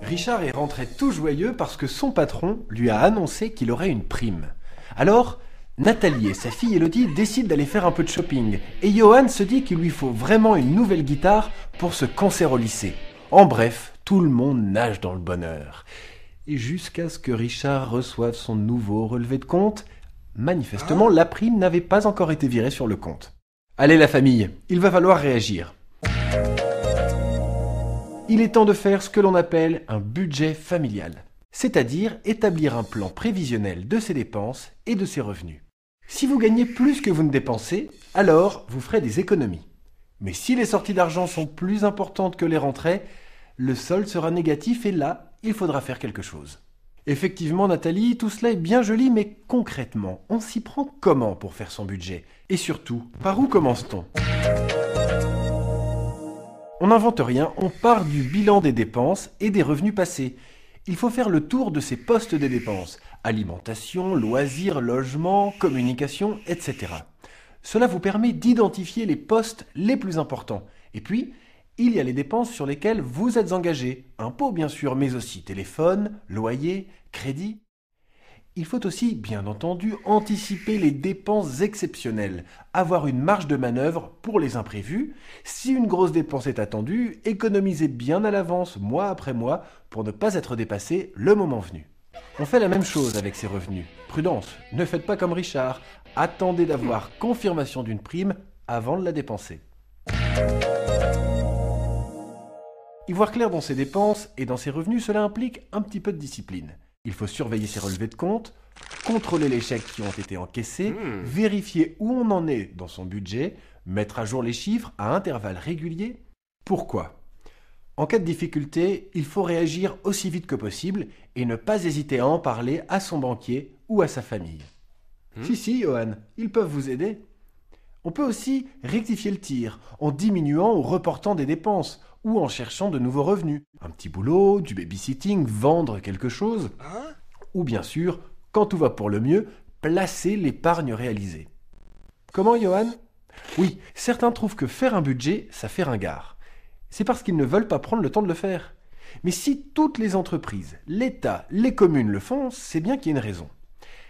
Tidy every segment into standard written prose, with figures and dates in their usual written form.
Richard est rentré tout joyeux parce que son patron lui a annoncé qu'il aurait une prime. Alors, Nathalie et sa fille Elodie décident d'aller faire un peu de shopping et Johan se dit qu'il lui faut vraiment une nouvelle guitare pour ce concert au lycée. En bref, tout le monde nage dans le bonheur. Et jusqu'à ce que Richard reçoive son nouveau relevé de compte, manifestement la prime n'avait pas encore été virée sur le compte. Allez la famille, il va falloir réagir. Il est temps de faire ce que l'on appelle un budget familial, c'est-à-dire établir un plan prévisionnel de ses dépenses et de ses revenus. Si vous gagnez plus que vous ne dépensez, alors vous ferez des économies. Mais si les sorties d'argent sont plus importantes que les rentrées, le solde sera négatif et là, il faudra faire quelque chose. Effectivement, Nathalie, tout cela est bien joli, mais concrètement, on s'y prend comment pour faire son budget? Et surtout, par où commence-t-on? On n'invente rien, on part du bilan des dépenses et des revenus passés. Il faut faire le tour de ces postes des dépenses. Alimentation, loisirs, logement, communication, etc. Cela vous permet d'identifier les postes les plus importants. Et puis, il y a les dépenses sur lesquelles vous êtes engagé. Impôts bien sûr, mais aussi téléphone, loyer, crédit. Il faut aussi, bien entendu, anticiper les dépenses exceptionnelles, avoir une marge de manœuvre pour les imprévus. Si une grosse dépense est attendue, économisez bien à l'avance, mois après mois, pour ne pas être dépassé le moment venu. On fait la même chose avec ses revenus. Prudence, ne faites pas comme Richard, attendez d'avoir confirmation d'une prime avant de la dépenser. Y voir clair dans ses dépenses et dans ses revenus, cela implique un petit peu de discipline. Il faut surveiller ses relevés de compte, contrôler les chèques qui ont été encaissés, vérifier où on en est dans son budget, mettre à jour les chiffres à intervalles réguliers. Pourquoi ? En cas de difficulté, il faut réagir aussi vite que possible et ne pas hésiter à en parler à son banquier ou à sa famille. Si, Johan, ils peuvent vous aider. On peut aussi rectifier le tir en diminuant ou reportant des dépenses ou en cherchant de nouveaux revenus. Un petit boulot, du babysitting, vendre quelque chose. Ou bien sûr, quand tout va pour le mieux, placer l'épargne réalisée. Comment, Johan ? Oui, certains trouvent que faire un budget, ça fait ringard. C'est parce qu'ils ne veulent pas prendre le temps de le faire. Mais si toutes les entreprises, l'État, les communes le font, c'est bien qu'il y ait une raison.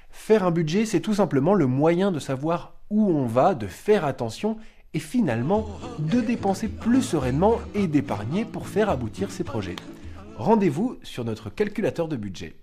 Faire un budget, c'est tout simplement le moyen de savoir où on va, de faire attention et finalement de dépenser plus sereinement et d'épargner pour faire aboutir ses projets. Rendez-vous sur notre calculateur de budget.